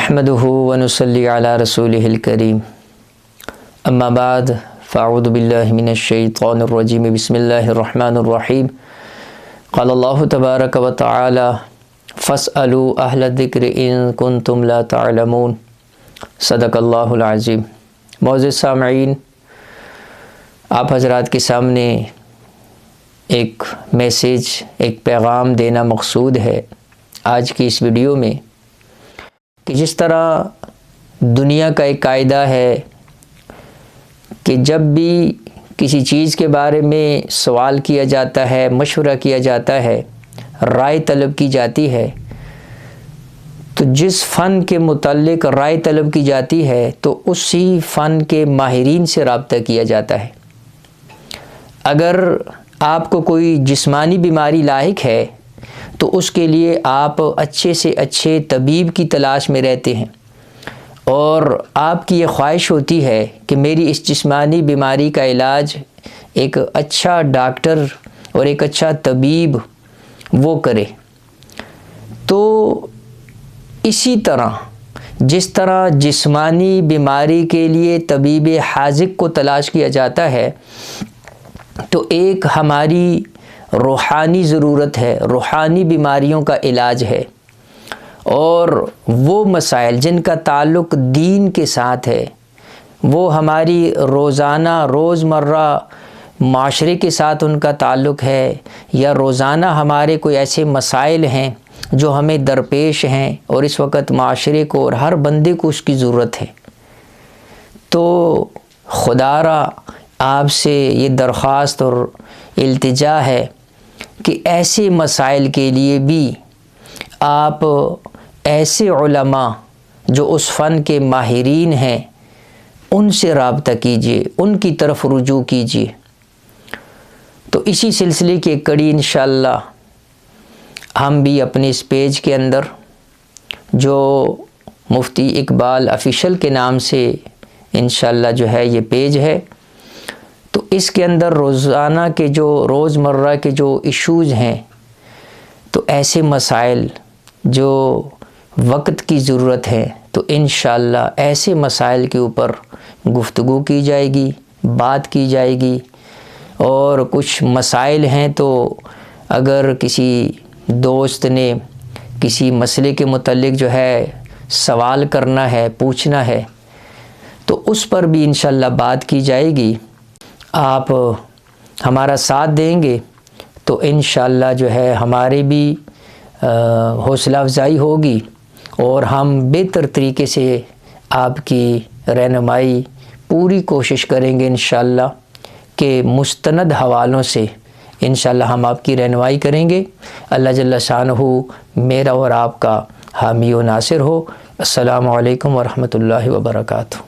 نحمده ونصلي على رسوله الكريم اما بعد فاعوذ بالله من الشيطان الرجيم بسم الله الرحمن الرحيم قال الله تبارك وتعالى فاسألوا أهل الذكر إن كنتم لا تعلمون صدق اللہ العظیم۔ معزز سامعین، آپ حضرات کے سامنے ایک میسیج، ایک پیغام دینا مقصود ہے آج کی اس ویڈیو میں کہ جس طرح دنیا کا ایک قاعدہ ہے کہ جب بھی کسی چیز کے بارے میں سوال کیا جاتا ہے، مشورہ کیا جاتا ہے، رائے طلب کی جاتی ہے، تو جس فن کے متعلق رائے طلب کی جاتی ہے تو اسی فن کے ماہرین سے رابطہ کیا جاتا ہے۔ اگر آپ کو کوئی جسمانی بیماری لاحق ہے تو اس کے لیے آپ اچھے سے اچھے طبیب کی تلاش میں رہتے ہیں، اور آپ کی یہ خواہش ہوتی ہے کہ میری اس جسمانی بیماری کا علاج ایک اچھا ڈاکٹر اور ایک اچھا طبیب وہ کرے۔ تو اسی طرح جس طرح جسمانی بیماری کے لیے طبیب حاذق کو تلاش کیا جاتا ہے، تو ایک ہماری روحانی ضرورت ہے، روحانی بیماریوں کا علاج ہے، اور وہ مسائل جن کا تعلق دین کے ساتھ ہے، وہ ہماری روزانہ روزمرہ معاشرے کے ساتھ ان کا تعلق ہے، یا روزانہ ہمارے کوئی ایسے مسائل ہیں جو ہمیں درپیش ہیں اور اس وقت معاشرے کو اور ہر بندے کو اس کی ضرورت ہے۔ تو خدا را آپ سے یہ درخواست اور التجا ہے کہ ایسے مسائل کے لیے بھی آپ ایسے علماء جو اس فن کے ماہرین ہیں ان سے رابطہ کیجیے، ان کی طرف رجوع کیجیے۔ تو اسی سلسلے کی ایک کڑی انشاءاللہ ہم بھی اپنے اس پیج کے اندر، جو مفتی اقبال آفیشل کے نام سے انشاءاللہ جو ہے یہ پیج ہے، تو اس کے اندر روزانہ کے جو روزمرہ کے جو ایشوز ہیں، تو ایسے مسائل جو وقت کی ضرورت ہے، تو انشاءاللہ ایسے مسائل کے اوپر گفتگو کی جائے گی، بات کی جائے گی۔ اور کچھ مسائل ہیں تو اگر کسی دوست نے کسی مسئلے کے متعلق جو ہے سوال کرنا ہے، پوچھنا ہے، تو اس پر بھی انشاءاللہ بات کی جائے گی۔ آپ ہمارا ساتھ دیں گے تو انشاءاللہ جو ہے ہماری بھی حوصلہ افزائی ہوگی، اور ہم بہتر طریقے سے آپ کی رہنمائی پوری کوشش کریں گے انشاءاللہ کہ مستند حوالوں سے انشاءاللہ ہم آپ کی رہنمائی کریں گے۔ اللہ جل شانہ میرا اور آپ کا حامی و ناصر ہو۔ السلام علیکم ورحمۃ اللہ وبرکاتہ۔